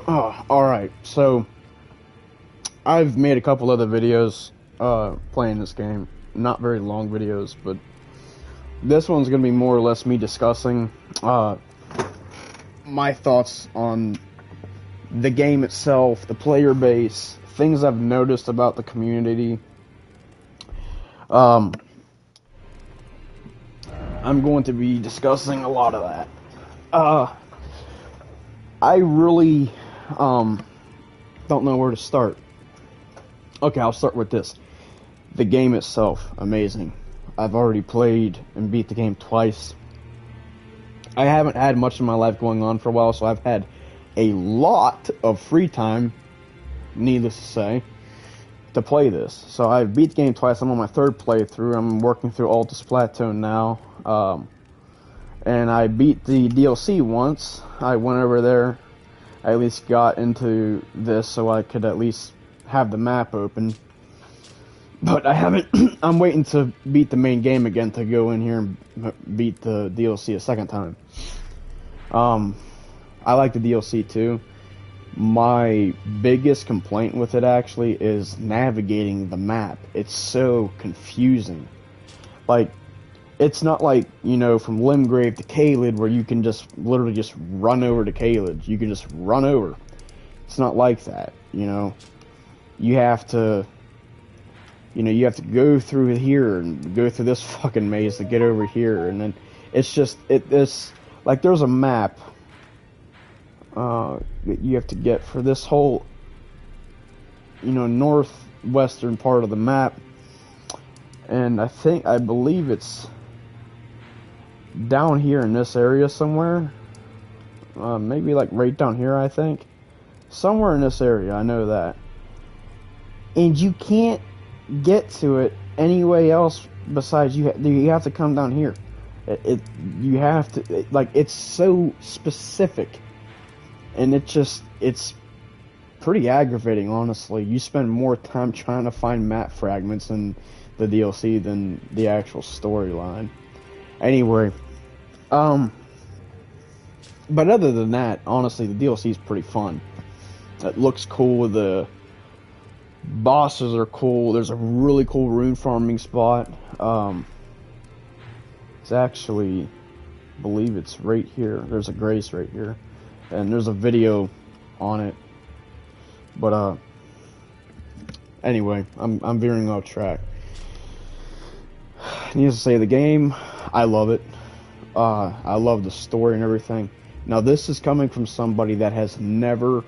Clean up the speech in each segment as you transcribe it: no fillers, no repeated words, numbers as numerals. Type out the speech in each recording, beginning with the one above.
Alright, so I've made a couple other videos playing this game. Not very long videos, but this one's going to be more or less me discussing my thoughts on the game itself, the player base, things I've noticed about the community. Um, I'm going to be discussing a lot of that. I really don't know where to start. Okay, I'll start with this. The game itself, amazing. I've already played and beat the game twice. I haven't had much of my life going on for a while, so I've had a lot of free time, needless to say, to play this. So I beat the game twice. I'm on my third playthrough. I'm working through Altus Plateau now. And I beat the DLC once. I went over there. I at least got into this so I could at least have the map open. But I haven't. I'm waiting to beat the main game again to go in here and beat the DLC a second time. I like the DLC too. My biggest complaint with it actually is navigating the map. It's so confusing. Like, it's not like, you know, from Limgrave to Caelid where you can just literally just run over to Caelid. You can just run over. It's not like that, you know. You have to, you know, you have to go through here and go through this fucking maze to get over here, and then it's just it's like there's a map that you have to get for this whole, you know, northwestern part of the map, and I believe it's down here in this area somewhere, maybe like right down here, I think, somewhere in this area, I know that, and you can't get to it any way else besides you have to come down here. You have to, like, it's so specific, and it's pretty aggravating, honestly. You spend more time trying to find map fragments in the DLC than the actual storyline. Anyway, but other than that, honestly, the DLC is pretty fun. It looks cool. The bosses are cool. There's a really cool rune farming spot. It's actually, I believe it's right here. There's a grace right here, and there's a video on it. But anyway, I'm veering off track. Needless to say, the game, I love it. I love the story and everything. Now, this is coming from somebody that has never,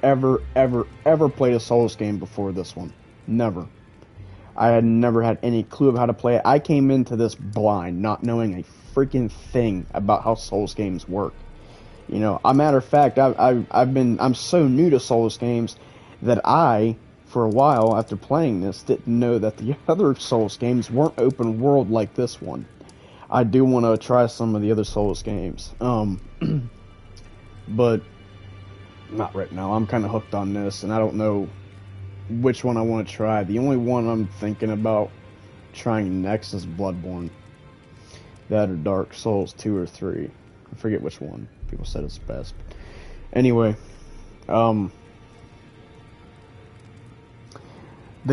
ever played a Souls game before this one. Never. I had never had any clue of how to play it. I came into this blind, not knowing a freaking thing about how Souls games work. You know, a matter of fact, I'm so new to Souls games that I, for a while after playing this, didn't know that the other Souls games weren't open world like this one. I do want to try some of the other Souls games, but not right now. I'm kind of hooked on this, and I don't know which one I want to try. The only one I'm thinking about trying next is Bloodborne. That or Dark Souls 2 or 3. I forget which one. People said it's best. Anyway, the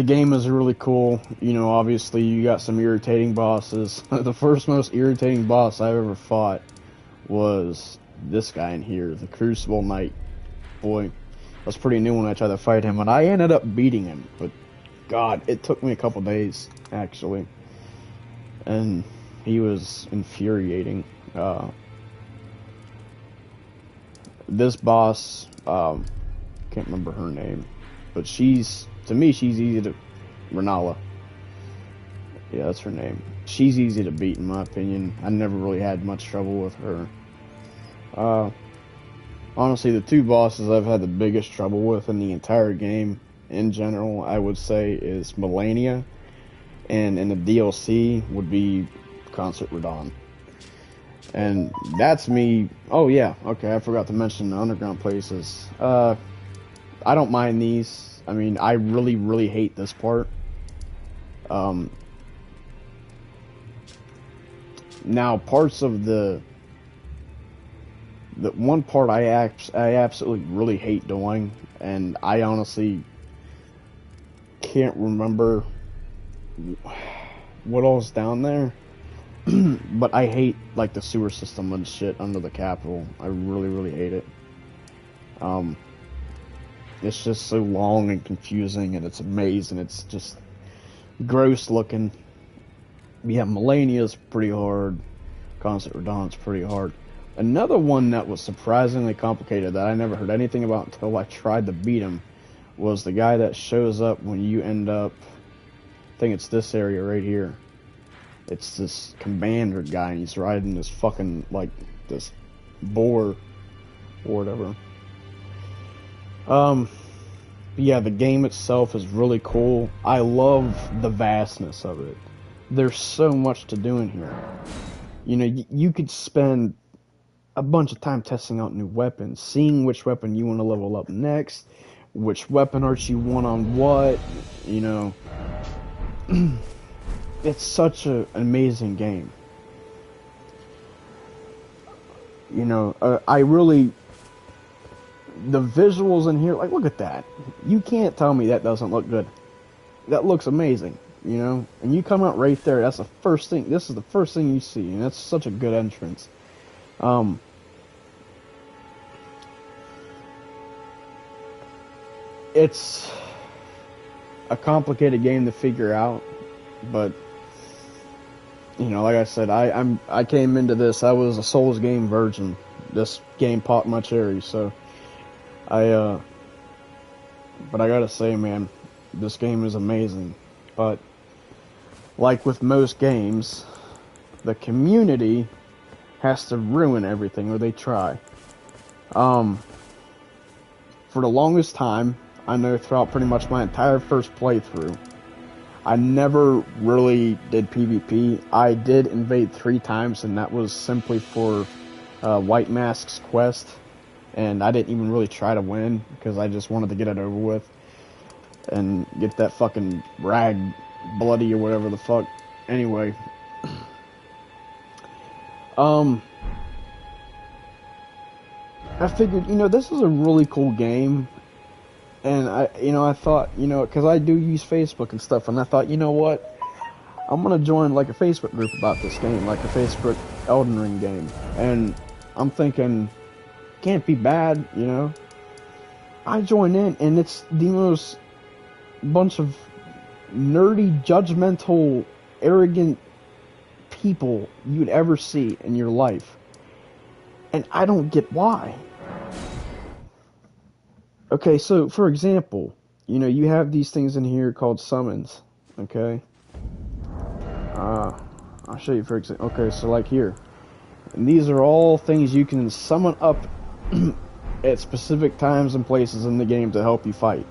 game is really cool. You know, obviously you got some irritating bosses. The first most irritating boss I've ever fought was this guy in here, the Crucible Knight. Boy, was pretty new when I tried to fight him, and I ended up beating him, but God, it took me a couple days, actually, and he was infuriating. This boss, can't remember her name, but to me, she's easy to, Renala, yeah, that's her name. She's easy to beat, in my opinion. I never really had much trouble with her. Honestly, the two bosses I've had the biggest trouble with in the entire game, in general, I would say, is Melania, and in the DLC would be Concert Radon. And that's me. Oh yeah, okay, I forgot to mention the underground places. I don't mind these. I mean, I really hate this part. Now, parts of the the one part I absolutely really hate doing, and I honestly can't remember what all's down there. But I hate like the sewer system and shit under the Capitol. I really, really hate it. Um, it's just so long and confusing, and it's a maze, and it's just gross looking. Yeah, Melania's pretty hard. Concert Redon's pretty hard. Another one that was surprisingly complicated that I never heard anything about until I tried to beat him was the guy that shows up when you end up. I think it's this area right here. It's this commander guy, and he's riding this fucking, like, this boar or whatever. Yeah, the game itself is really cool. I love the vastness of it. There's so much to do in here. You know, you could spend a bunch of time testing out new weapons, seeing which weapon you want to level up next, which weapon arts you want on what, you know. It's such an amazing game. You know, I really... The visuals in here, like, look at that. You can't tell me that doesn't look good. That looks amazing, you know? And you come out right there, that's the first thing, this is the first thing you see, and that's such a good entrance. It's a complicated game to figure out, but... You know, like I said, I came into this, I was a Souls game virgin. This game popped my cherry, so but I gotta say, man, this game is amazing. But like with most games, the community has to ruin everything, or they try. For the longest time, I know throughout pretty much my entire first playthrough, I never really did PvP. I did invade 3 times, and that was simply for White Mask's quest. And I didn't even really try to win, because I just wanted to get it over with. And get that fucking rag bloody or whatever the fuck. Anyway. I figured, you know, this is a really cool game. And I thought, you know, because I do use Facebook and stuff, and I thought, you know what, I'm gonna join like a Facebook group about this game, like a Facebook Elden Ring game, and I'm thinking, can't be bad, you know. I join in, and it's the most bunch of nerdy, judgmental, arrogant people you'd ever see in your life, and I don't get why. Okay, so, for example, you know, you have these things in here called summons, okay? I'll show you, for example. Okay, so, like here. And these are all things you can summon up at specific times and places in the game to help you fight.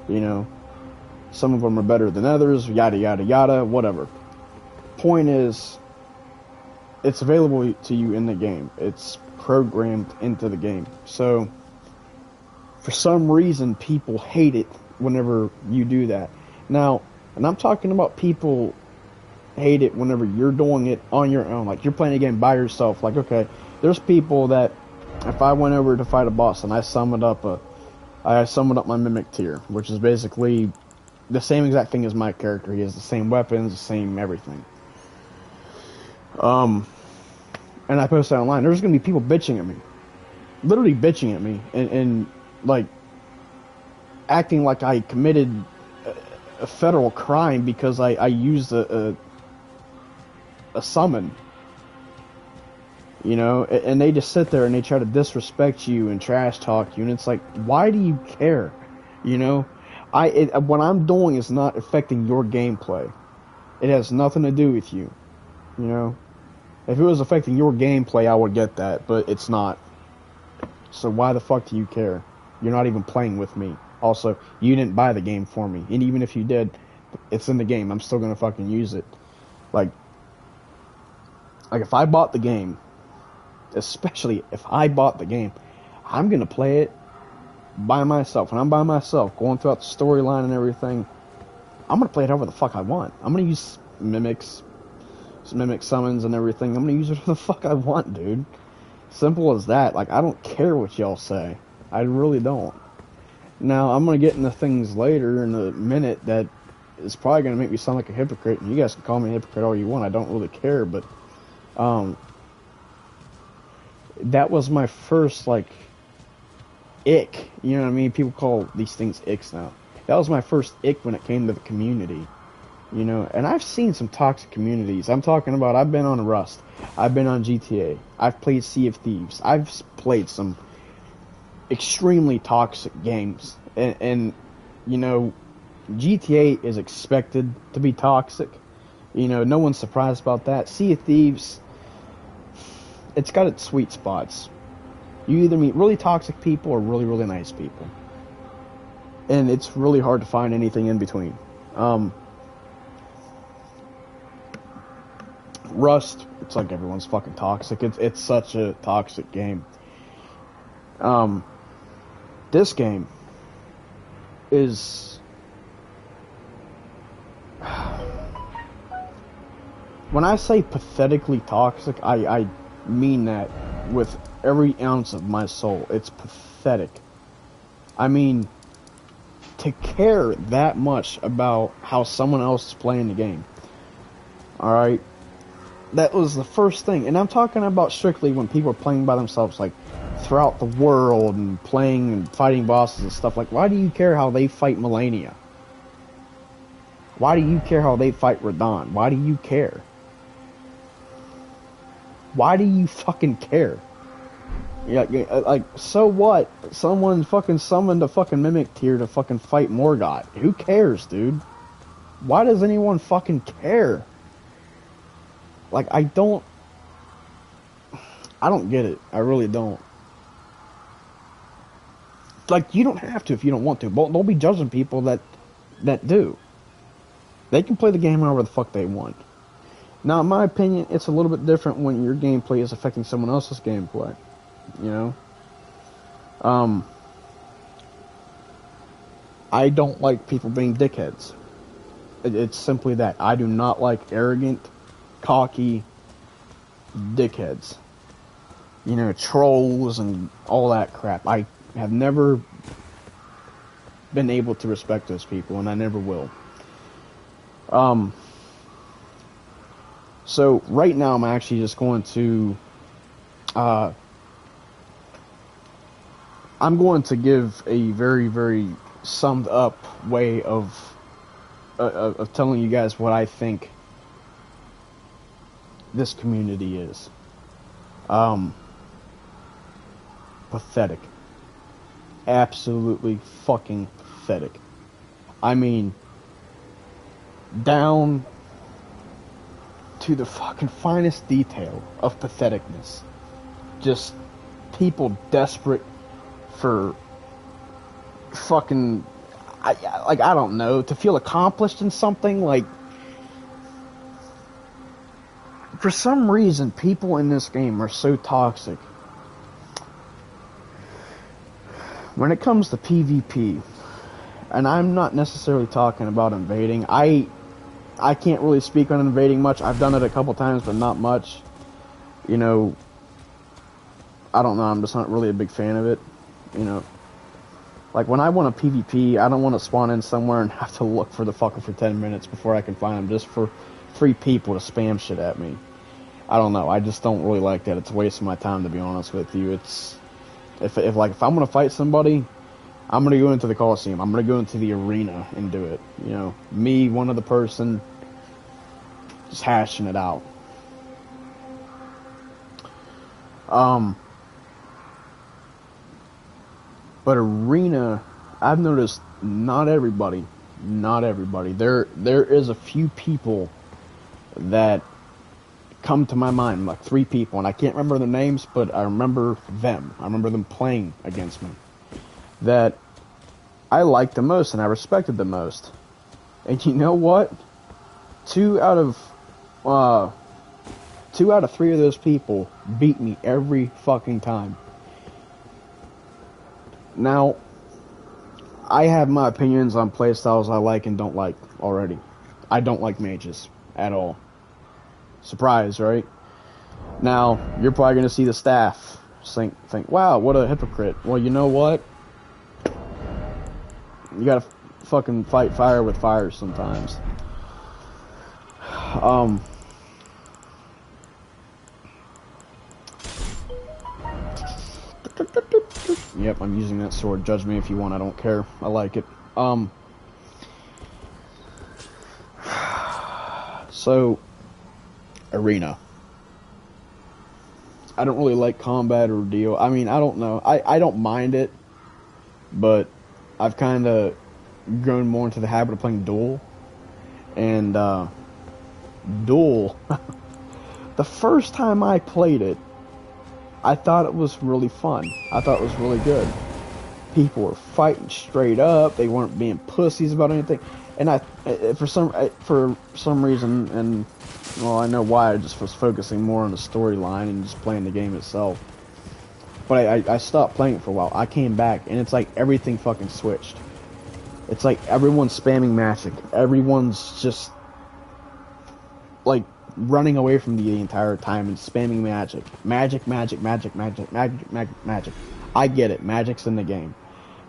You know? Some of them are better than others, yada, yada, yada, whatever. Point is, it's available to you in the game. It's programmed into the game. So... for some reason, people hate it whenever you do that. Now, and I'm talking about people hate it whenever you're doing it on your own. Like, you're playing a game by yourself. Like, okay, there's people that, if I went over to fight a boss and I summoned up my Mimic tier, which is basically the same exact thing as my character. He has the same weapons, the same everything. And I post that online. There's going to be people bitching at me. Literally bitching at me. And like, acting like I committed a federal crime because I used a summon. You know, and they just sit there and they try to disrespect you and trash talk you, and it's like, why do you care? You know, what I'm doing is not affecting your gameplay. It has nothing to do with you. You know, if it was affecting your gameplay, I would get that, but it's not. So why the fuck do you care? You're not even playing with me. Also, you didn't buy the game for me. And even if you did, it's in the game. I'm still gonna fucking use it. Like if I bought the game, especially if I bought the game, I'm gonna play it by myself. When I'm by myself, going throughout the storyline and everything, I'm gonna play it however the fuck I want. I'm gonna use mimic summons and everything. I'm gonna use it whatever the fuck I want, dude. Simple as that. Like, I don't care what y'all say. I really don't. Now, I'm going to get into things later in a minute that is probably going to make me sound like a hypocrite, and you guys can call me a hypocrite all you want. I don't really care, but that was my first, like, ick. You know what I mean? People call these things icks now. That was my first ick when it came to the community. You know, and I've seen some toxic communities. I'm talking about, I've been on Rust. I've been on GTA. I've played Sea of Thieves. I've played some extremely toxic games. And you know, GTA is expected to be toxic. You know, no one's surprised about that. Sea of Thieves, it's got its sweet spots. You either meet really toxic people or really, really nice people. And it's really hard to find anything in between. Rust, it's like everyone's fucking toxic. It's such a toxic game. This game is... When I say pathetically toxic, I mean that with every ounce of my soul. It's pathetic. I mean, to care that much about how someone else is playing the game. Alright? That was the first thing. And I'm talking about strictly when people are playing by themselves, like, throughout the world and playing and fighting bosses and stuff. Like, why do you care how they fight Melania? Why do you care how they fight Radon? Why do you care? Why do you fucking care? Yeah, like, so what? Someone fucking summoned a fucking Mimic tier to fucking fight Morgoth. Who cares, dude? Why does anyone fucking care? Like, I don't get it. I really don't. Like, you don't have to if you don't want to. But don't be judging people that do. They can play the game however the fuck they want. Now, in my opinion, it's a little bit different when your gameplay is affecting someone else's gameplay. You know? I don't like people being dickheads. It's simply that. I do not like arrogant, cocky dickheads. You know, trolls and all that crap. I have never been able to respect those people, and I never will. So right now I'm actually just going to I'm going to give a very, very summed up way of telling you guys what I think this community is. Pathetic. Absolutely fucking pathetic. I mean, down to the fucking finest detail of patheticness. Just people desperate for fucking, I don't know, to feel accomplished in something. Like, for some reason, people in this game are so toxic. When it comes to PvP, and I'm not necessarily talking about invading, I can't really speak on invading much. I've done it a couple times, but not much. You know, I don't know, I'm just not really a big fan of it. You know, like when I want a PvP, I don't want to spawn in somewhere and have to look for the fucker for 10 minutes before I can find him, just for 3 people to spam shit at me. I don't know, I just don't really like that. It's wasting my time, to be honest with you. It's, if I'm gonna fight somebody, I'm gonna go into the Coliseum. I'm gonna go into the arena and do it. You know, me, one other person, just hashing it out. But arena, I've noticed not everybody. There is a few people that come to my mind, like 3 people, and I can't remember their names, but I remember them. I remember them playing against me. That I liked the most and I respected the most. And you know what? 2 out of 3 of those people beat me every fucking time. Now, I have my opinions on playstyles I like and don't like already. I don't like mages at all. Surprise, right? Now, you're probably going to see the staff think, wow, what a hypocrite. Well, you know what? You gotta fucking fight fire with fire sometimes. Yep, I'm using that sword. Judge me if you want, I don't care. I like it. So, arena. I don't really like combat or deal. I mean, I don't know. I don't mind it, but I've kind of grown more into the habit of playing duel. And, duel, the first time I played it, I thought it was really fun. I thought it was really good. People were fighting straight up. They weren't being pussies about anything. And for some reason, and well, I know why. I just was focusing more on the storyline and just playing the game itself. But I stopped playing it for a while. I came back, and it's like everything fucking switched. It's like everyone's spamming magic. Everyone's just like running away from the entire time and spamming magic. Magic. I get it. Magic's in the game.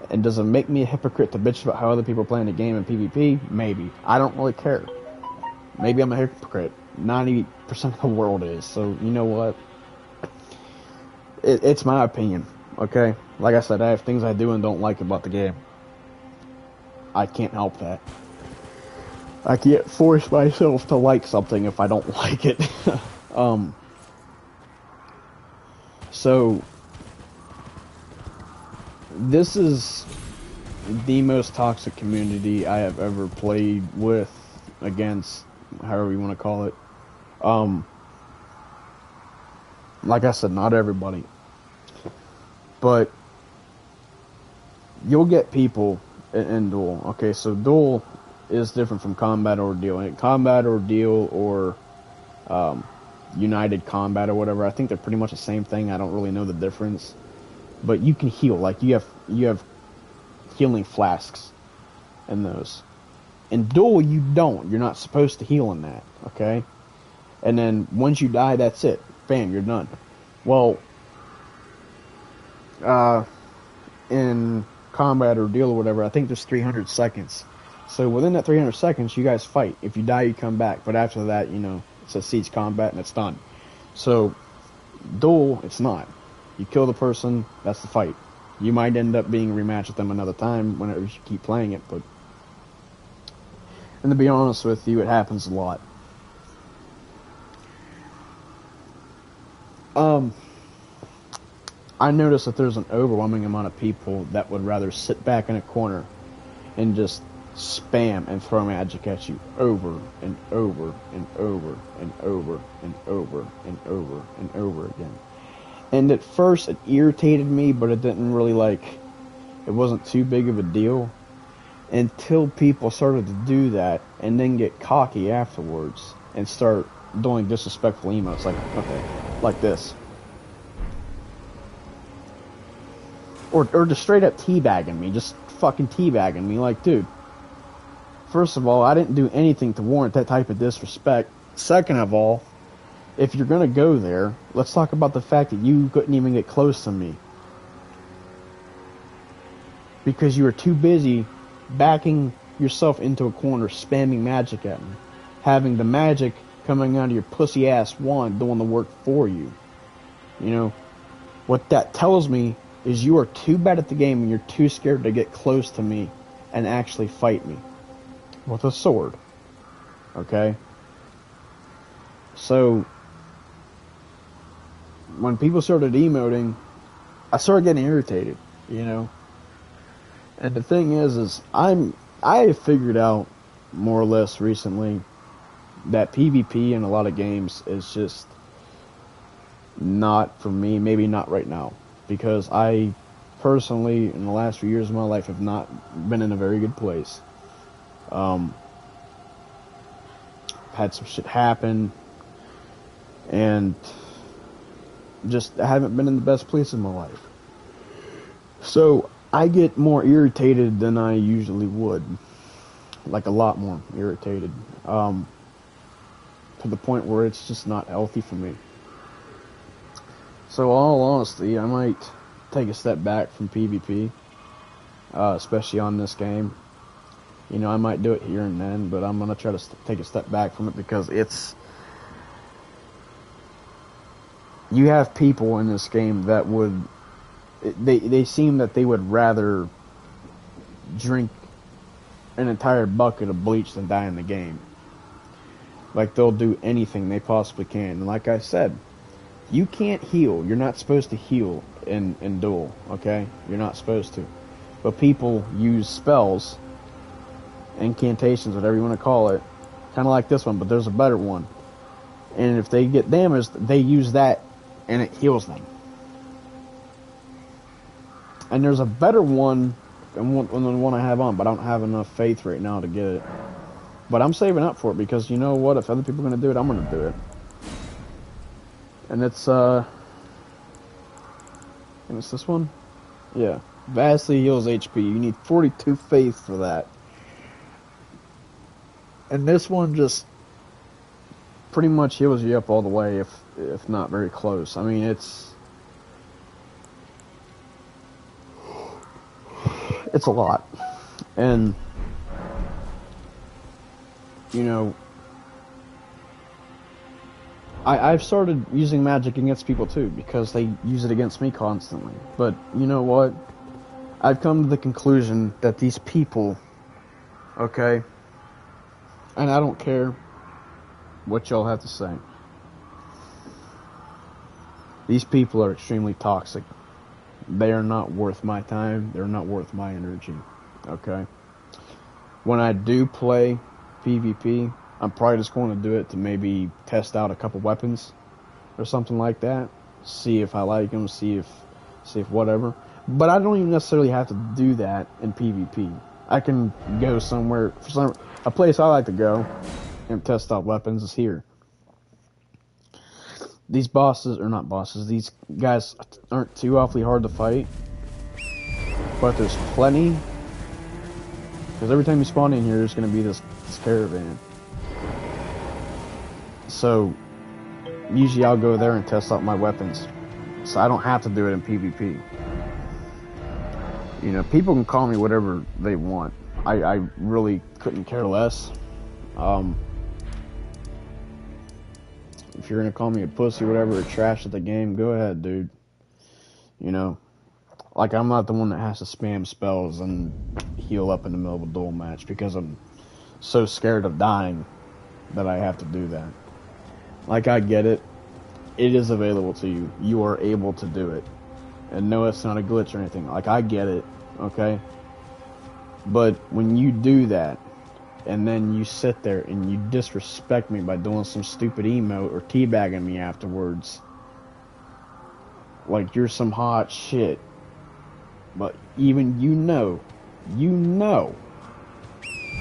And does it make me a hypocrite to bitch about how other people are playing the game in PvP? Maybe. I don't really care. Maybe I'm a hypocrite. 90% of the world is. So, you know what? It's my opinion. Okay? Like I said, I have things I do and don't like about the game. I can't help that. I can't force myself to like something if I don't like it. So, this is the most toxic community I have ever played with, against, however you want to call it. Like I said, not everybody. But, you'll get people in duel. Okay, so duel is different from combat ordeal. And combat ordeal or united combat or whatever, I think they're pretty much the same thing. I don't really know the difference. But you can heal. Like, you have healing flasks in those. In duel, you don't. You're not supposed to heal in that. Okay? And then, once you die, that's it. Bam, you're done. Well, in combat or deal or whatever, I think there's 300 seconds. So within that 300 seconds, you guys fight. If you die, you come back. But after that, you know, it's a siege combat and it's done. So, duel, it's not. You kill the person, that's the fight. You might end up being rematched with them another time whenever you keep playing it, but... And to be honest with you, it happens a lot. I noticed that there's an overwhelming amount of people that would rather sit back in a corner and just spam and throw magic at you over and over and over and over and over and over and over again. And at first it irritated me, but it didn't really it wasn't too big of a deal until people started to do that and then get cocky afterwards and start doing disrespectful emotes like this. Or just straight up teabagging me, just fucking teabagging me, like, dude. First of all, I didn't do anything to warrant that type of disrespect. Second of all, if you're gonna go there, let's talk about the fact that you couldn't even get close to me. Because you were too busy backing yourself into a corner, spamming magic at me. Having the magic coming out of your pussy ass wand doing the work for you. You know, what that tells me is you are too bad at the game and you're too scared to get close to me and actually fight me with a sword. Okay? So, when people started emoting, I started getting irritated, you know? And the thing is I have figured out more or less recently that PvP in a lot of games is just not for me, maybe not right now. Because I personally, in the last few years of my life, have not been in a very good place. Had some shit happen, and just I haven't been in the best place in my life. So I get more irritated than I usually would, like a lot more irritated, to the point where it's just not healthy for me. So, all honesty, I might take a step back from PvP, especially on this game. You know, I might do it here and then, but I'm gonna try to take a step back from it because it's. You have people in this game that would. They seem that they would rather drink an entire bucket of bleach than die in the game. Like, they'll do anything they possibly can. And like I said, you can't heal. You're not supposed to heal in duel, okay? You're not supposed to. But people use spells, incantations, whatever you want to call it, kind of like this one, but there's a better one. And if they get damaged, they use that, and it heals them. And there's a better one than the one I have on, but I don't have enough faith right now to get it. But I'm saving up for it because you know what? If other people are going to do it, I'm going to do it. And it's this one? Yeah. Vastly heals HP. You need 42 faith for that. And this one just pretty much heals you up all the way, if not very close. I mean, it's a lot. And you know, I've started using magic against people too, because they use it against me constantly. But you know what? I've come to the conclusion that these people, okay, and I don't care what y'all have to say, these people are extremely toxic. They are not worth my time. They're not worth my energy, okay? When I do play PvP, I'm probably just going to do it to maybe test out a couple weapons or something like that. See if I like them, see if whatever. But I don't even necessarily have to do that in PvP. I can go somewhere, a place I like to go and test out weapons is here. These bosses, or not bosses, these guys aren't too awfully hard to fight. But there's plenty. Because every time you spawn in here, there's going to be this caravan. So, usually I'll go there and test out my weapons. So I don't have to do it in PvP. You know, people can call me whatever they want. I really couldn't care less. If you're gonna call me a pussy or whatever, or trash at the game, go ahead, dude. You know, like, I'm not the one that has to spam spells and heal up in the middle of a duel match because I'm so scared of dying that I have to do that. Like, I get it. It is available to you. You are able to do it. And no, it's not a glitch or anything. Like, I get it, okay? But when you do that, and then you sit there and you disrespect me by doing some stupid emote or teabagging me afterwards, like you're some hot shit. But even you know,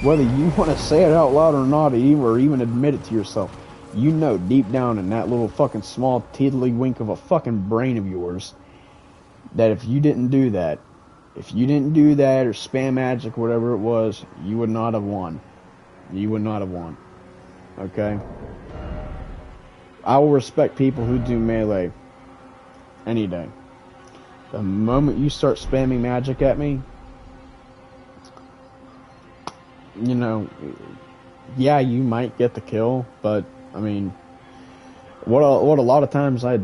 whether you want to say it out loud or not, or even admit it to yourself, you know deep down in that little fucking small tiddlywink of a fucking brain of yours, that if you didn't do that, or spam magic or whatever it was, you would not have won. You would not have won. Okay? I will respect people who do melee any day. The moment you start spamming magic at me, you know, yeah, you might get the kill, but, I mean, what a lot of times I've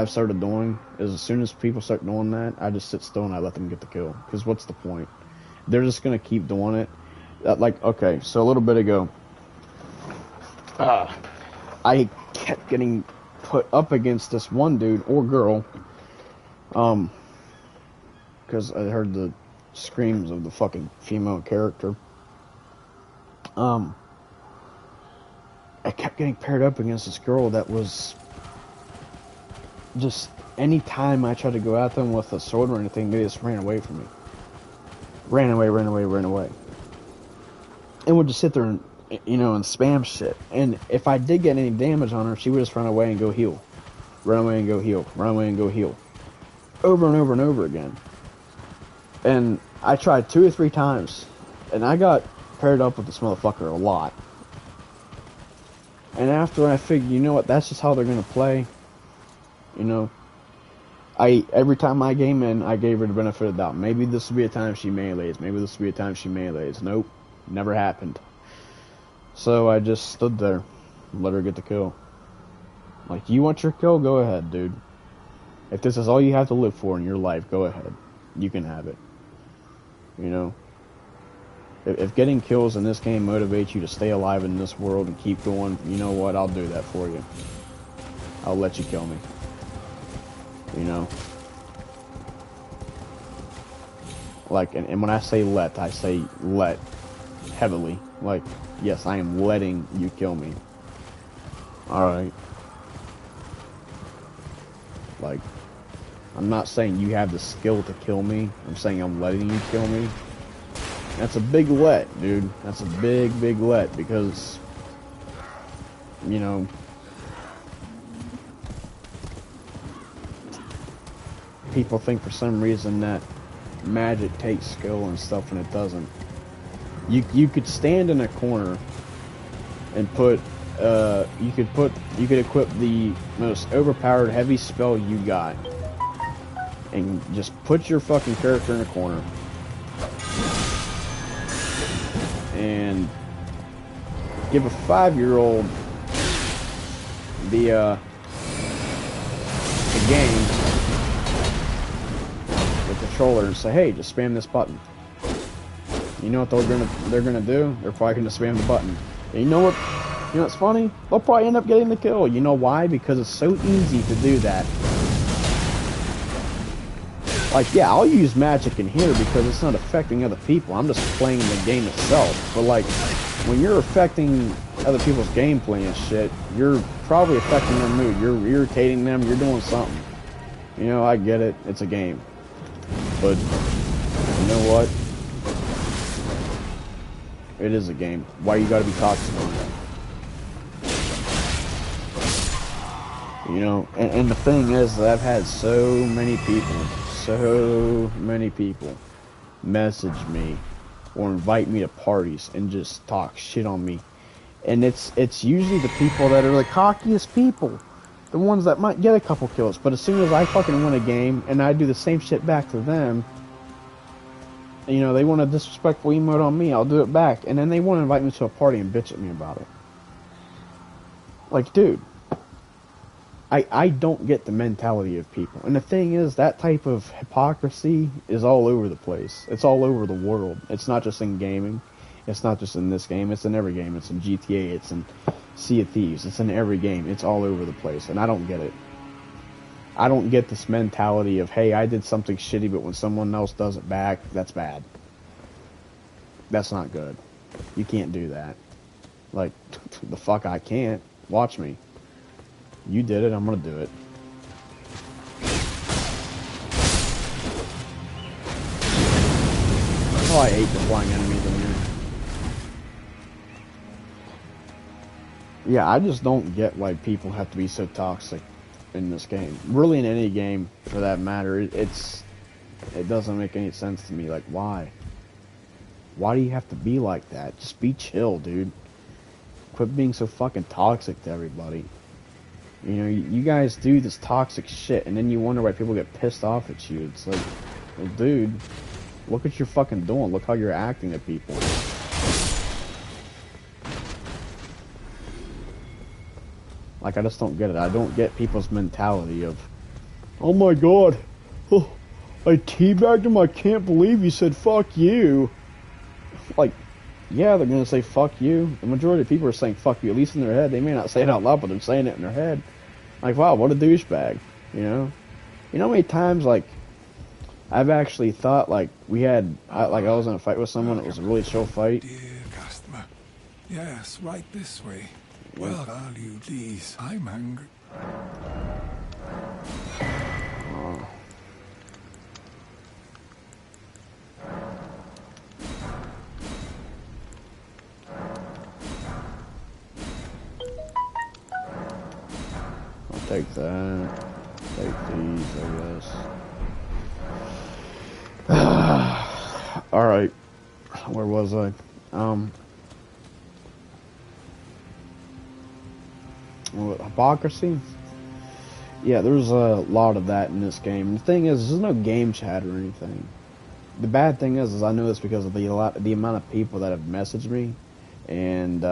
started doing, is as soon as people start doing that, I just sit still and I let them get the kill. Because what's the point? They're just going to keep doing it. Like, okay, so a little bit ago, I kept getting put up against this one dude or girl, because I heard the screams of the fucking female character. I kept getting paired up against this girl that was just, anytime I tried to go at them with a sword or anything, they just ran away from me. Ran away. And would just sit there and, you know, and spam shit. And if I did get any damage on her, she would just run away and go heal. Run away and go heal. Run away and go heal. Over and over and over again. And I tried 2 or 3 times. And I got paired up with this motherfucker a lot. And after I figured, you know what, that's just how they're going to play. You know, Every time I came in, I gave her the benefit of the doubt. Maybe this will be a time she melees. Maybe this will be a time she melees. Nope, never happened. So I just stood there, let her get the kill. Like, you want your kill? Go ahead, dude. If this is all you have to live for in your life, go ahead. You can have it. You know? If getting kills in this game motivates you to stay alive in this world and keep going, you know what? I'll do that for you. I'll let you kill me. You know? Like, and when I say let, I say let heavily. Like, yes, I am letting you kill me. Alright. Like, I'm not saying you have the skill to kill me. I'm saying I'm letting you kill me. That's a big let, dude. That's a big, big let, because, you know, people think for some reason that magic takes skill and stuff, and it doesn't. You could stand in a corner and put you could equip the most overpowered heavy spell you got and just put your fucking character in a corner and give a 5-year-old the game, the controller, and say, hey, just spam this button. You know what they're gonna do? They're probably gonna spam the button. And you know what? You know what's funny? They'll probably end up getting the kill. You know why? Because it's so easy to do that. Like, yeah, I'll use magic in here because it's not affecting other people. I'm just playing the game itself. But, like, when you're affecting other people's gameplay and shit, you're probably affecting their mood. You're irritating them. You're doing something. You know, I get it. It's a game. But, you know what? It is a game. Why you gotta be toxic on it? You know, and the thing is that I've had so many people message me or invite me to parties and just talk shit on me. And it's usually the people that are the cockiest people. The ones that might get a couple kills. But as soon as I fucking win a game and I do the same shit back to them, you know, they want a disrespectful emote on me, I'll do it back. And then they want to invite me to a party and bitch at me about it. Like, dude, I don't get the mentality of people. And the thing is, that type of hypocrisy is all over the place. It's all over the world. It's not just in gaming. It's not just in this game. It's in every game. It's in GTA. It's in Sea of Thieves. It's in every game. It's all over the place. And I don't get it. I don't get this mentality of, hey, I did something shitty, but when someone else does it back, that's bad. That's not good. You can't do that. Like, the fuck I can't. Watch me. You did it, I'm gonna do it. Oh, I hate the flying enemies in here. Yeah, I just don't get why people have to be so toxic in this game. Really, in any game, for that matter. It doesn't make any sense to me. Like, why? Why do you have to be like that? Just be chill, dude. Quit being so fucking toxic to everybody. You know, you guys do this toxic shit, and then you wonder why people get pissed off at you. It's like, well, dude, look what you're fucking doing. Look how you're acting at people. Like, I just don't get it. I don't get people's mentality of, oh my god, oh, I teabagged him, I can't believe he said fuck you. Like, yeah, they're gonna say fuck you. The majority of people are saying fuck you, at least in their head. They may not say it out loud, but they're saying it in their head. Like, wow, what a douchebag, you know? You know how many times, like, I've actually thought, like, I was in a fight with someone, it was a really chill fight. Dear customer, yes, right this way. Well, are you please? I'm angry. I'll take that. Take these, I guess. Alright. Where was I? Hypocrisy? Yeah, there's a lot of that in this game. The thing is, there's no game chat or anything. The bad thing is I know this because of the amount of people that have messaged me, and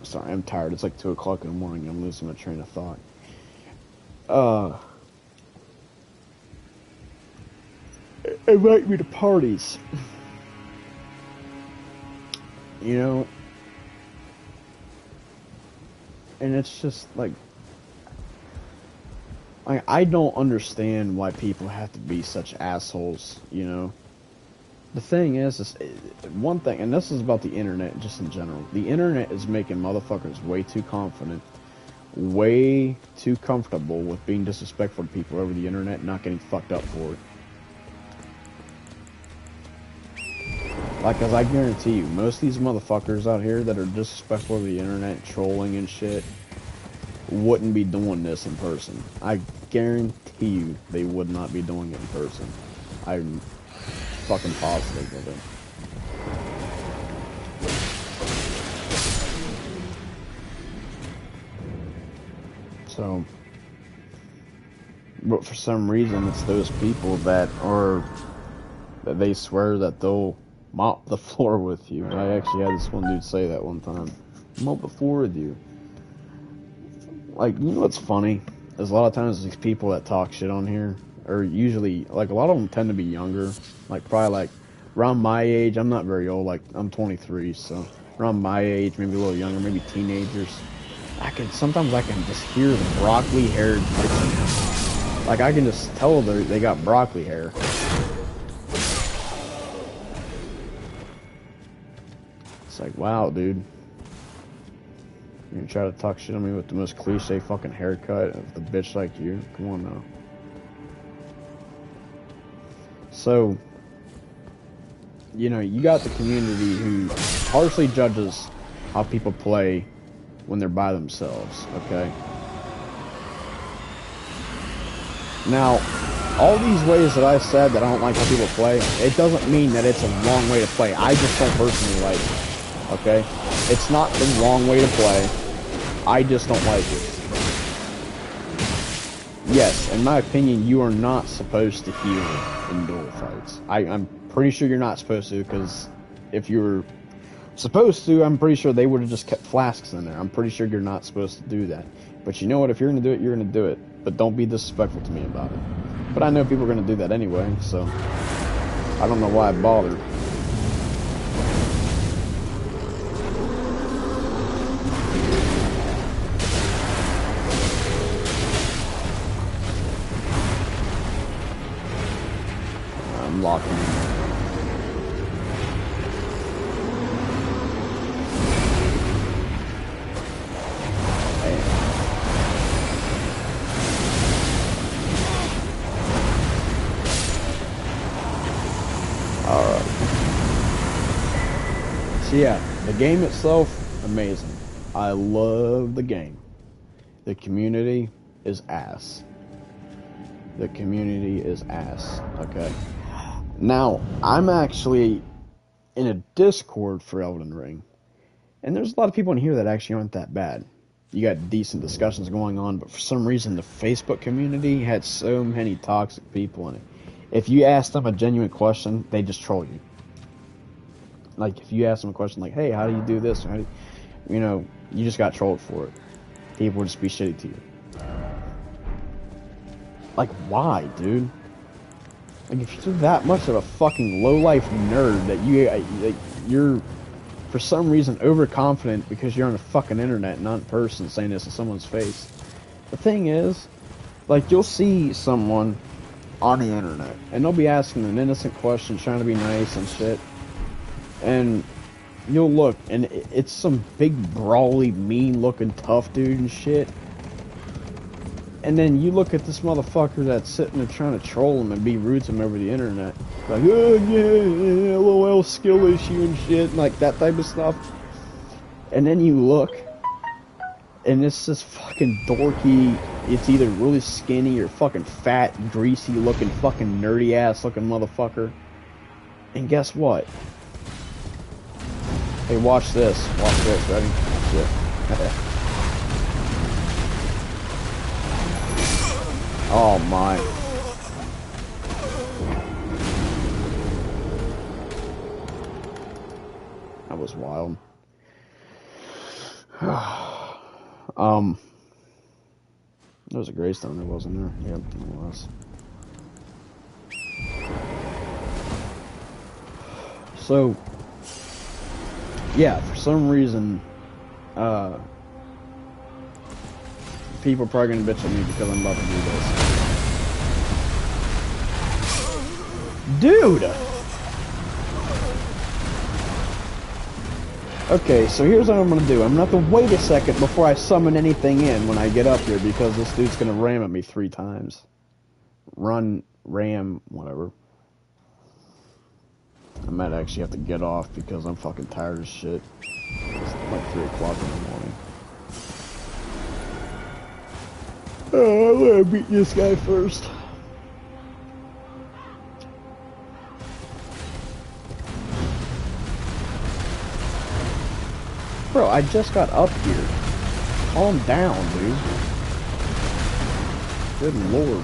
sorry, I'm tired. It's like 2 o'clock in the morning. I'm losing my train of thought. Invite me to parties. You know, and it's just like I don't understand why people have to be such assholes, you know. The thing is one thing, and this is about the internet just in general. The internet is making motherfuckers way too confident, way too comfortable with being disrespectful to people over the internet and not getting fucked up for it. Like, as I guarantee you, most of these motherfuckers out here that are disrespectful of the internet, trolling and shit, wouldn't be doing this in person. I guarantee you they would not be doing it in person. I'm fucking positive of it. So, but for some reason, it's those people that they swear that they'll mop the floor with you. I actually had this one dude say that one time. Mop the floor with you. Like, you know what's funny? There's a lot of times these people that talk shit on here are usually, like, a lot of them tend to be younger. Like, probably, like, around my age. I'm not very old. Like, I'm 23, so around my age, maybe a little younger, maybe teenagers. Sometimes I can just hear the broccoli-haired person. Like, I can just tell they got broccoli hair. It's like, wow, dude. You're gonna try to talk shit on me with the most cliche fucking haircut of the bitch like you? Come on now. So, you know, you got the community who harshly judges how people play when they're by themselves, okay? Now, all these ways that I said that I don't like how people play, it doesn't mean that it's a wrong way to play. I just don't personally like it. Okay? It's not the wrong way to play. I just don't like it. Yes, in my opinion, you are not supposed to heal in duel fights. I'm pretty sure you're not supposed to, because if you were supposed to, I'm pretty sure they would have just kept flasks in there. I'm pretty sure you're not supposed to do that. But you know what? If you're going to do it, you're going to do it. But don't be disrespectful to me about it. But I know people are going to do that anyway, so I don't know why I bothered. I'm locking in. So yeah, the game itself, amazing. I love the game. The community is ass. The community is ass, okay? Now, I'm actually in a Discord for Elden Ring, and there's a lot of people in here that actually aren't that bad. You got decent discussions going on, but for some reason the Facebook community had so many toxic people in it. If you ask them a genuine question, they just troll you. Like, if you ask them a question like, hey, how do you do this? Or how do you know, you just got trolled for it. People would just be shitty to you. Like, why, dude? Like, if you're that much of a fucking low-life nerd that you're, for some reason, overconfident because you're on the fucking internet, not in person, saying this to someone's face. The thing is, like, you'll see someone on the internet, and they'll be asking an innocent question, trying to be nice and shit, and you'll look, and it's some big, brawly, mean-looking, tough dude and shit. And then you look at this motherfucker that's sitting there trying to troll him and be rude to him over the internet. Like, oh yeah, LOL skill issue and shit, and like that type of stuff. And then you look, and it's this fucking dorky, it's either really skinny or fucking fat, greasy looking, fucking nerdy ass looking motherfucker. And guess what? Hey, watch this. Watch this. Ready? Shit. Oh my. That was wild. There was a gravestone there, wasn't there? Yep, there was. So, yeah, for some reason, people are probably gonna bitch at me because I'm about to do this. Dude! Okay, so here's what I'm gonna do. I'm gonna have to wait a second before I summon anything in when I get up here because this dude's gonna ram at me 3 times. Run, ram, whatever. I might actually have to get off because I'm fucking tired as shit. It's like 3 o'clock in the morning. I'm gonna beat this guy first. Bro, I just got up here. Calm down, dude. Good lord.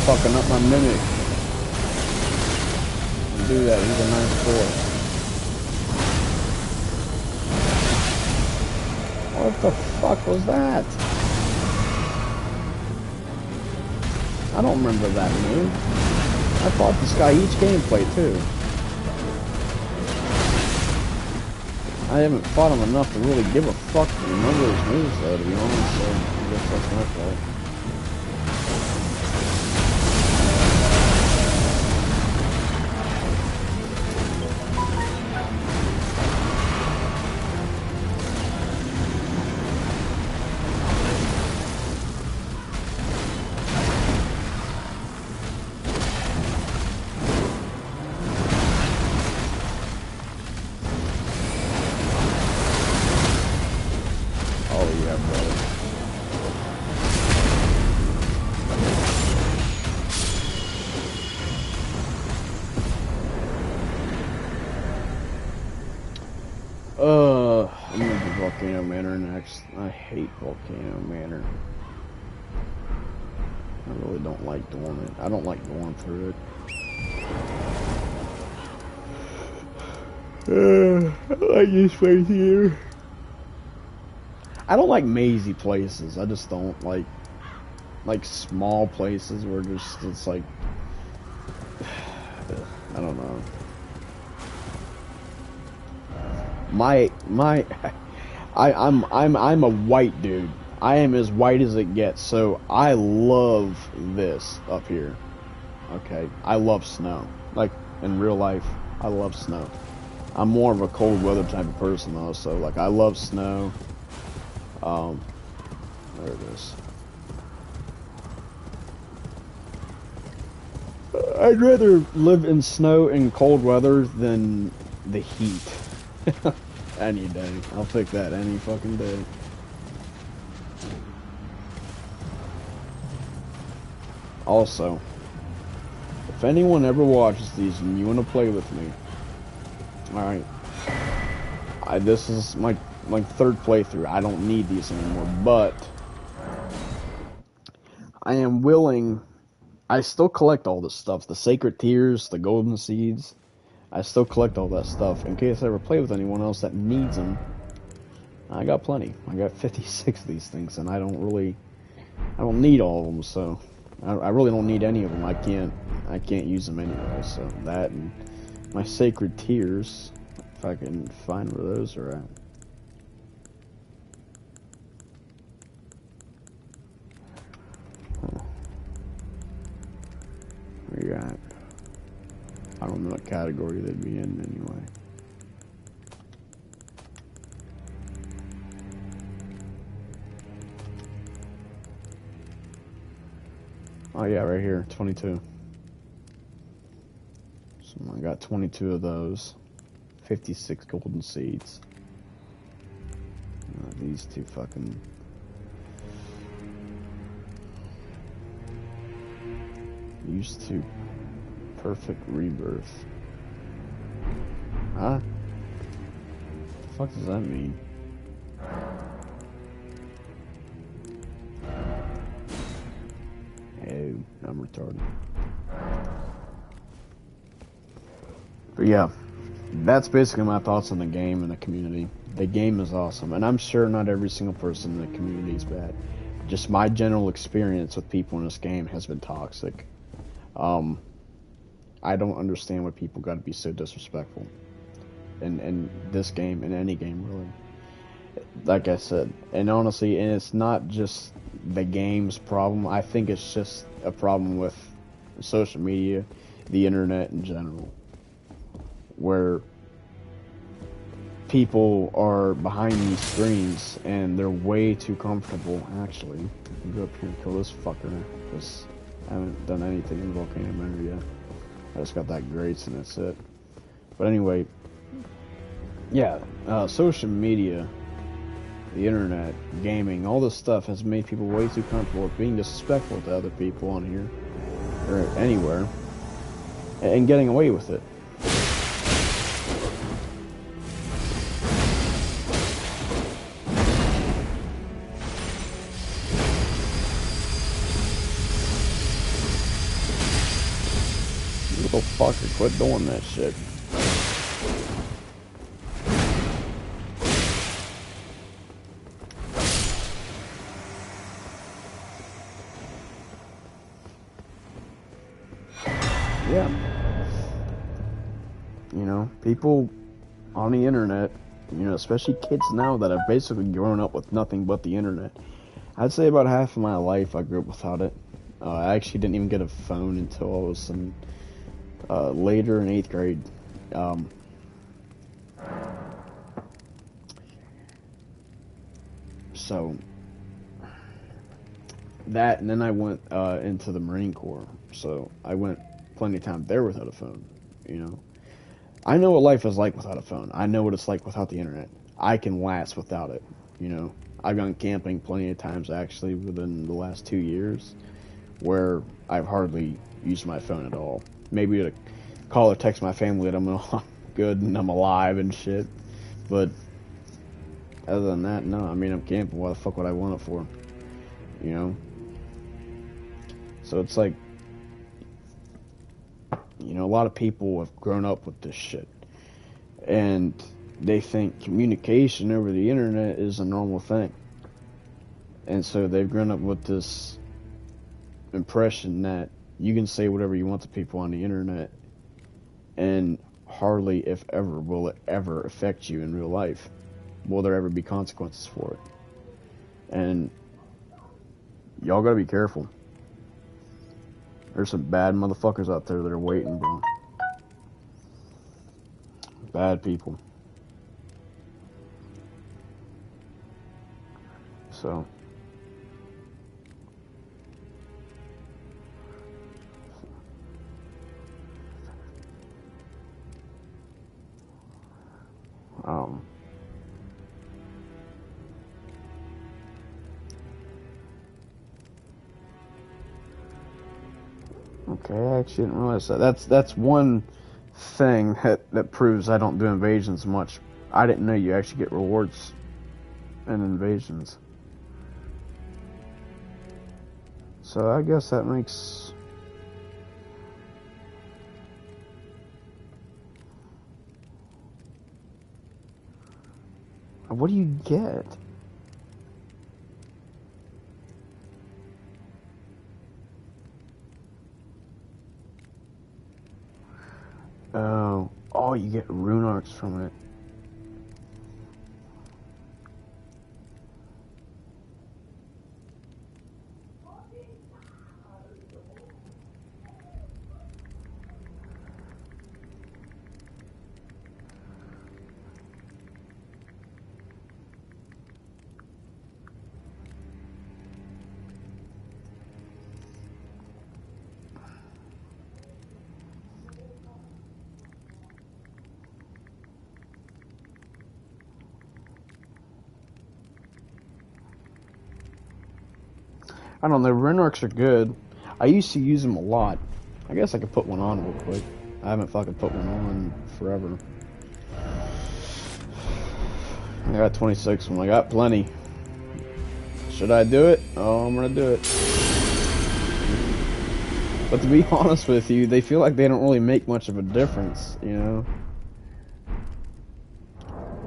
Fucking up my mimic. Do that, he's a nice boy. What the fuck was that? I don't remember that move. I fought this guy each gameplay too. I haven't fought him enough to really give a fuck to remember his moves though, to be honest, so I guess that's my fault. I'm gonna do Volcano Manor next. I hate Volcano Manor. I really don't like doing it. I don't like going through it. I like this place here. I don't like mazy places. I just don't like small places where just it's like I don't know. I'm a white dude. I am as white as it gets, so I love this up here. Okay, I love snow. Like in real life, I love snow. I'm more of a cold weather type of person though, so like I love snow. There it is. I'd rather live in snow and cold weather than the heat. Any day. I'll pick that any fucking day. Also, if anyone ever watches these and you want to play with me, alright. This is my 3rd playthrough. I don't need these anymore, but I am willing. I still collect all this stuff. The Sacred Tears, the Golden Seeds. I still collect all that stuff in case I ever play with anyone else that needs them. I got plenty. I got 56 of these things, and I don't need all of them, so I really don't need any of them. I can't use them anyway, so that and my Sacred Tears, if I can find where those are at. don't know what category they'd be in anyway. Oh yeah, right here, 22. So I got 22 of those. 56 golden seeds. These two fucking... Used to perfect rebirth. Huh? The fuck does that mean? Oh, I'm retarded. But yeah, that's basically my thoughts on the game and the community. The game is awesome, and I'm sure not every single person in the community is bad. Just my general experience with people in this game has been toxic. I don't understand why people got to be so disrespectful in this game, in any game really. Like I said, and honestly, and it's not just the game's problem. I think it's just a problem with social media, the internet in general, where people are behind these screens and they're way too comfortable. Actually, I can go up here and kill this fucker because I haven't done anything in Volcano Manor yet. I just got that grace and that's it. But anyway, yeah, social media, the internet, gaming, all this stuff has made people way too comfortable with being disrespectful to other people on here or anywhere and getting away with it. Little fucker, quit doing that shit. Yeah. You know, people on the internet, you know, especially kids now that have basically grown up with nothing but the internet. I'd say about half of my life I grew up without it. I actually didn't even get a phone until I was in later in 8th grade. So that, and then I went into the Marine Corps. So I went plenty of time there without a phone. You know, I know what life is like without a phone. I know what it's like without the internet. I can last without it. You know, I've gone camping plenty of times actually within the last 2 years, where I've hardly used my phone at all. Maybe to call or text my family that I'm good and I'm alive and shit. But other than that, no. I mean, I'm camping. Why the fuck would I want it for? You know? So it's like, you know, a lot of people have grown up with this shit. And they think communication over the internet is a normal thing. And so they've grown up with this impression that you can say whatever you want to people on the internet and hardly, if ever, will it ever affect you in real life. Will there ever be consequences for it? And y'all gotta be careful. There's some bad motherfuckers out there that are waiting, bro. Bad people. So okay, I actually didn't realize that. That's one thing that proves I don't do invasions much. I didn't know you actually get rewards in invasions. So I guess that makes... What do you get? Oh, you get rune arcs from it. I don't know, rune arcs are good. I used to use them a lot. I guess I could put one on real quick. I haven't fucking put one on forever. I got 26 when I got plenty. Should I do it? Oh, I'm gonna do it. But to be honest with you, they feel like they don't really make much of a difference, you know?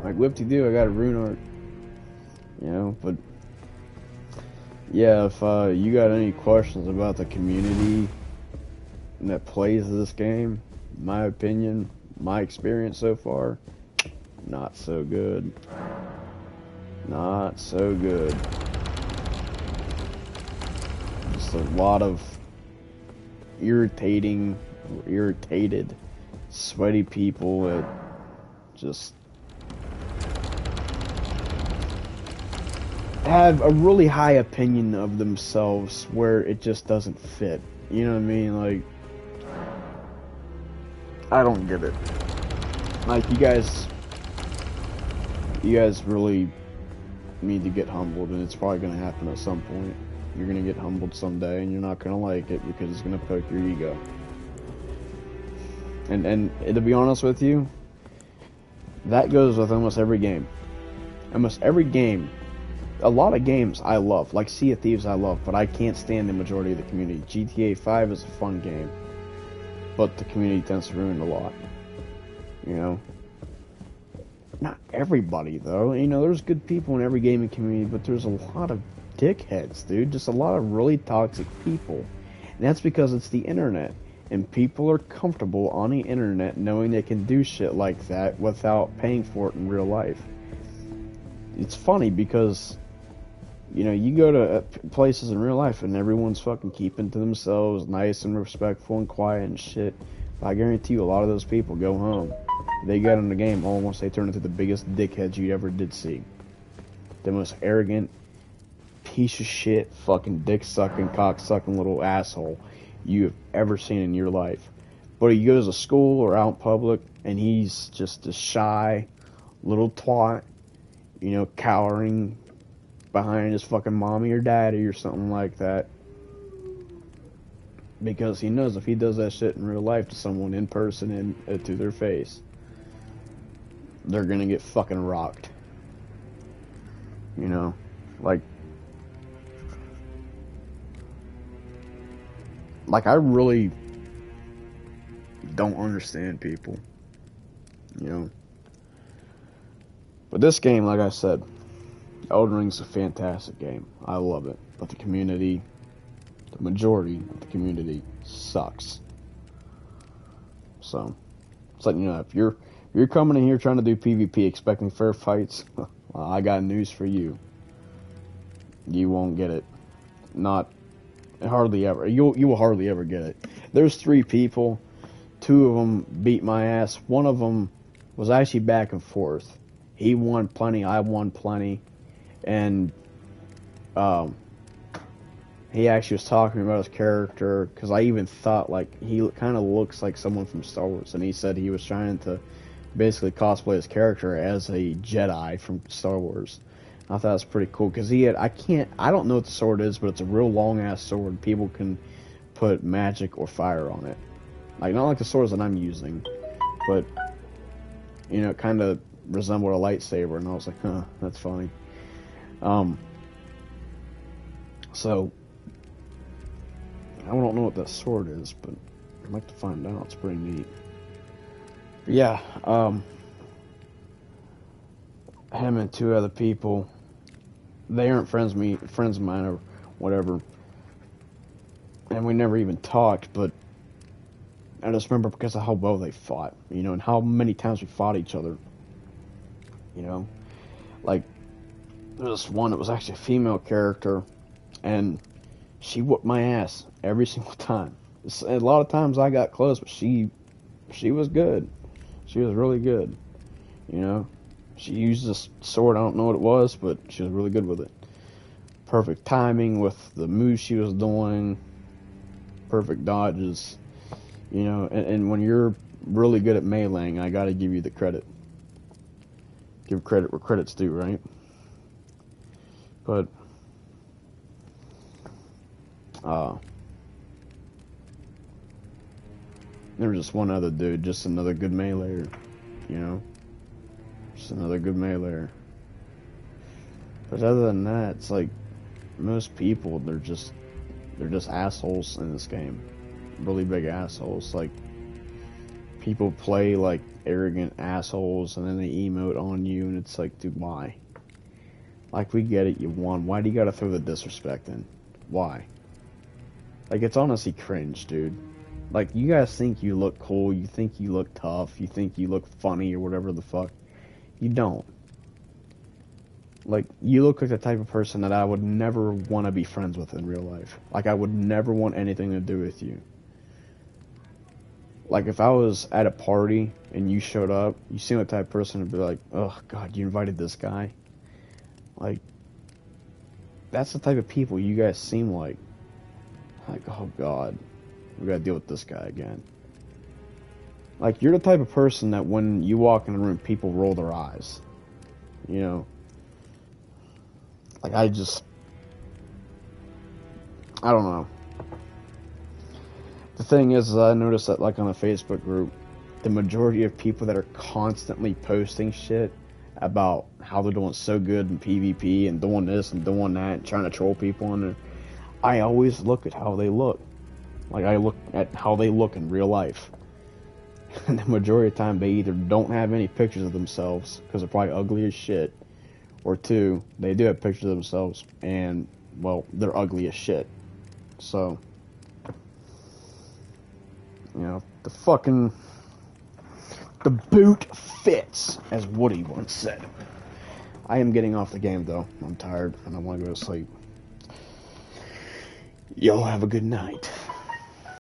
Like, whip-de-doo, I got a rune arc. You know, but... Yeah, if you got any questions about the community that plays this game, my opinion, my experience so far, not so good. Not so good. Just a lot of irritated, sweaty people that just have a really high opinion of themselves where it just doesn't fit. You know what I mean? Like, I don't get it. Like, you guys really need to get humbled, and it's probably going to happen at some point. You're going to get humbled someday, and you're not going to like it because it's going to poke your ego. And to be honest with you, that goes with almost every game. Almost every game. A lot of games I love, like Sea of Thieves I love, but I can't stand the majority of the community. GTA 5 is a fun game, but the community tends to ruin it a lot. You know? Not everybody, though. You know, there's good people in every gaming community, but there's a lot of dickheads, dude. Just a lot of really toxic people. And that's because it's the internet. And people are comfortable on the internet knowing they can do shit like that without paying for it in real life. It's funny because, you know, you go to places in real life and everyone's fucking keeping to themselves, nice and respectful and quiet and shit. But I guarantee you a lot of those people go home. They get in the game, almost they turn into the biggest dickheads you ever did see. The most arrogant, piece of shit, fucking dick-sucking, cock-sucking little asshole you have ever seen in your life. But he goes to school or out in public, and he's just a shy little twat, you know, cowering behind his fucking mommy or daddy or something like that. Because he knows if he does that shit in real life to someone in person and to their face, they're gonna get fucking rocked. You know? Like, I really don't understand people. You know? But this game, like I said, Elden Ring's a fantastic game. I love it. But the community, the majority of the community, sucks. So, it's letting you know, if you're coming in here trying to do PvP expecting fair fights, I got news for you. You won't get it. Not hardly ever. You will hardly ever get it. There's 3 people. 2 of them beat my ass. One of them was actually back and forth. He won plenty. I won plenty. And he actually was talking about his character, because I even thought, like, he kind of looks like someone from Star Wars, and he said he was trying to basically cosplay his character as a Jedi from Star Wars. I thought it was pretty cool, because he had, I don't know what the sword is, but it's a real long-ass sword. People can put magic or fire on it. Like, not like the swords that I'm using, but, you know, it kind of resembled a lightsaber, and I was like, huh, that's funny. So, I don't know what that sword is, but I'd like to find out. It's pretty neat. But yeah, him and 2 other people, they aren't friends of mine or whatever, and we never even talked, but I just remember because of how well they fought, you know, and how many times we fought each other, you know. Like, there's this one that was actually a female character, and she whooped my ass every single time. A lot of times I got close, but she was good. She was really good, you know. She used this sword, I don't know what it was, but she was really good with it. Perfect timing with the moves she was doing. Perfect dodges. You know, and when you're really good at meleeing, I gotta give you the credit. Give credit where credit's due, right? But Uh, there was just one other dude, just another good meleeer, you know? Just another good meleeer. But other than that, it's like, most people, they're just assholes in this game. Really big assholes. Like, people play like arrogant assholes and then they emote on you, and it's like, dude, why? Like, we get it, you won. Why do you gotta throw the disrespect in? Why? Like, it's honestly cringe, dude. Like, you guys think you look cool, you think you look tough, you think you look funny or whatever the fuck. You don't. Like, you look like the type of person that I would never want to be friends with in real life. Like, I would never want anything to do with you. Like, if I was at a party and you showed up, you seem like the type of person to be like, oh, God, you invited this guy? Like, that's the type of people you guys seem like. Like, oh, God, we gotta deal with this guy again. Like, you're the type of person that when you walk in a room, people roll their eyes. You know? Like, I don't know. The thing is I noticed that, like, on a Facebook group, the majority of people that are constantly posting shit about how they're doing so good in PvP and doing this and doing that and trying to troll people in there, I always look at how they look. Like, I look at how they look in real life. And the majority of the time, they either don't have any pictures of themselves, because they're probably ugly as shit, or two, they do have pictures of themselves, and, well, they're ugly as shit. So, you know, the boot fits, as Woody once said. I am getting off the game, though. I'm tired, and I want to go to sleep. Y'all have a good night.